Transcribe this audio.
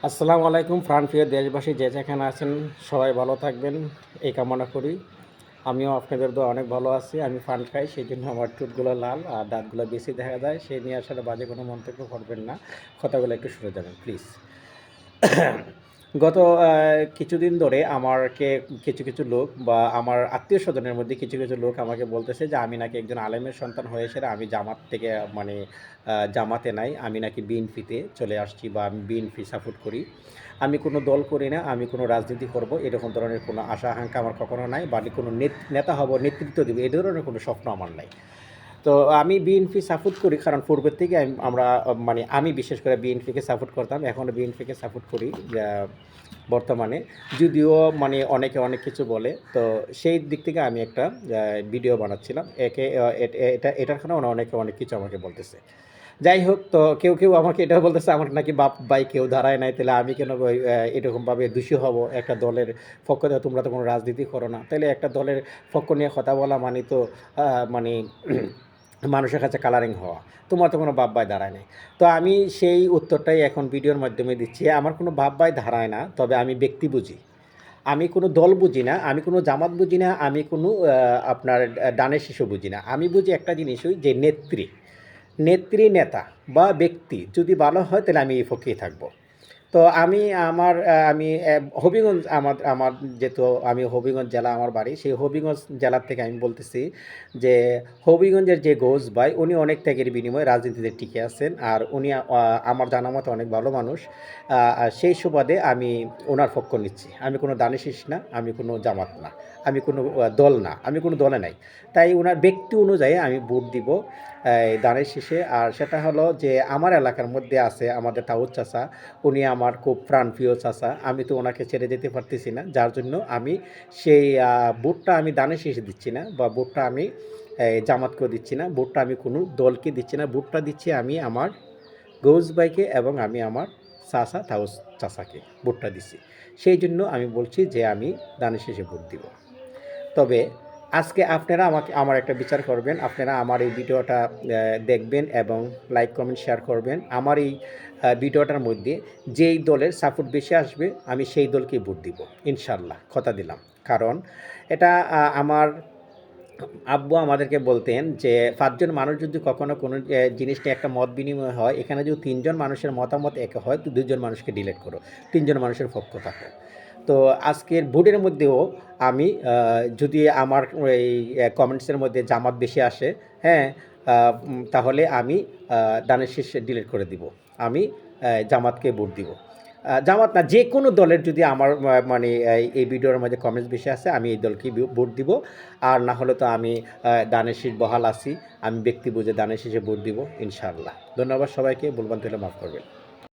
আসসালামু আলাইকুম প্রাণপ্রিয় দেশবাসী, যে যেখানে আছেন সবাই ভালো থাকবেন এই কামনা করি। আমিও আপনাদের দোয়া অনেক ভালো আছি। আমি পান খাই, সেই জন্য আমার ঠোঁটগুলো লাল আর দাঁতগুলো বেশি দেখা যায়। সেই নিয়ে আসলে বাজে কোনো মন্তব্য করবেন না, কথাগুলো একটু সরে যাবেন প্লিজ। গত কিছুদিন ধরে আমাকে কিছু কিছু লোক বা আমার আত্মীয় স্বজনের মধ্যে কিছু কিছু লোক আমাকে বলতেছে যে আমি নাকি একজন আলেমের সন্তান হয়ে এসে আমি জামাত থেকে মানে জামাতে নাই, আমি নাকি বিএনপিতে চলে আসছি বা আমি বিএনপি সাপোর্ট করি। আমি কোনো দল করি না, আমি কোনো রাজনীতি করব এরকম ধরনের কোনো আশা আকাঙ্ক্ষা আমার কখনো নাই, বা কোনো নেতা হব, নেতৃত্ব দেবো এই ধরনের কোনো স্বপ্ন আমার নাই। তো আমি বিএনপি সাপোর্ট করি, কারণ পূর্বের থেকে আমরা মানে আমি বিশেষ করে বিএনপিকে সাপোর্ট করতাম, এখনও বিএনপিকে সাপোর্ট করি বর্তমানে। যদিও মানে অনেকে অনেক কিছু বলে, তো সেই দিক থেকে আমি একটা ভিডিও বানাচ্ছিলাম এটার কারণে অনেকে অনেক কিছু আমাকে বলতেছে। যাই হোক, তো কেউ কেউ আমাকে এটাও বলতেছে আমার নাকি বাপ ভাই কেউ দাঁড়ায় নাই, তাহলে আমি কেন এরকমভাবে দোষী হব একটা দলের পক্ষ থেকে? তোমরা তো কোনো রাজনীতি করো না, তাহলে একটা দলের পক্ষ নিয়ে কথা বলা মানে তো মানে মানুষের কাছে কালারিং হওয়া। তোমার তো কোনো বাপ ভাই দাঁড়ায় নাই। তো আমি সেই উত্তরটাই এখন ভিডিওর মাধ্যমে দিচ্ছি। আমার কোনো বাপ ভাই দাঁড়ায় না, তবে আমি ব্যক্তি বুঝি। আমি কোনো দল বুঝি না, আমি কোনো জামাত বুঝি না, আমি কোনো আপনার ডানের শিশু বুঝি না। আমি বুঝি একটা জিনিসই, যে নেত্রী, নেতা বা ব্যক্তি যদি ভালো হয় তাহলে আমি এই পক্ষেই থাকবো। তো আমি আমার আমি হবিগঞ্জ, আমার আমার যেহেতু আমি হবিগঞ্জ জেলা আমার বাড়ি, সেই হবিগঞ্জ জেলার থেকে আমি বলতেছি যে হবিগঞ্জের যে ঘোষ ভাই, উনি অনেক ত্যাগের বিনিময়ে রাজনীতিতে টিকে আছেন, আর উনি আমার জানা মতে অনেক ভালো মানুষ। আর সেই সুবাদে আমি ওনার পক্ষ নিচ্ছি। আমি কোনো দানিশ না, আমি কোনো জামাত না, আমি কোনো দল না, আমি কোনো দলে নাই। তাই ওনার ব্যক্তি অনুযায়ী আমি ভোট দিব দানের শেষে। আর সেটা হলো যে আমার এলাকার মধ্যে আছে আমাদের তাউদ চাচা, উনি আমার খুব প্রাণপ্রিয় চাচা। আমি তো ওনাকে ছেড়ে যেতে পারতেছি না, যার জন্য আমি সেই ভোটটা আমি দানের শেষে দিচ্ছি না, বা ভোটটা আমি জামাতকেও দিচ্ছি না, ভোটটা আমি কোনো দলকে দিচ্ছি না, ভোটটা দিচ্ছি আমি আমার গৌস ভাইকে এবং আমি আমার চাচা তাউস চাচাকে ভোটটা দিচ্ছি। সেই জন্য আমি বলছি যে আমি দানের শেষে ভোট দিব। তবে আজকে আপনারা আমার একটা বিচার করবেন, আপনারা আমার এই ভিডিওটা দেখবেন এবং লাইক কমেন্ট শেয়ার করবেন। আমার এই ভিডিওটার মধ্যে যেই দলের সাপোর্ট বেশি আসবে আমি সেই দলকেই ভোট দিব, ইনশাল্লাহ, কথা দিলাম। কারণ এটা আমার আব্বু আমাদেরকে বলতেন যে ৫ জন মানুষ যদি কখনো কোনো জিনিস নিয়ে একটা মত বিনিময় হয়, এখানে যদি ৩ জন মানুষের মতামত এক হয় তো ২ জন মানুষকে ডিলিট করো, ৩ জন মানুষের পক্ষ থাকো। তো আজকের ভোটের মধ্যেও আমি যদি আমার এই কমেন্টসের মধ্যে জামাত বেশি আসে, হ্যাঁ, তাহলে আমি দানের শীর্ষে ডিলিট করে দিব। আমি জামাতকে ভোট দিব। জামাত না, যে কোনো দলের যদি আমার মানে এই ভিডিওর মধ্যে কমেন্টস বেশি আসে আমি এই দলকেই ভোট দিব। আর না হলে তো আমি দানের শীষ বহাল আছি, আমি ব্যক্তি বুঝে দানের শীষে ভোট দিব ইনশাআল্লাহ। ধন্যবাদ সবাইকে, ভুলভ্রান্তি হলে মাফ করবেন।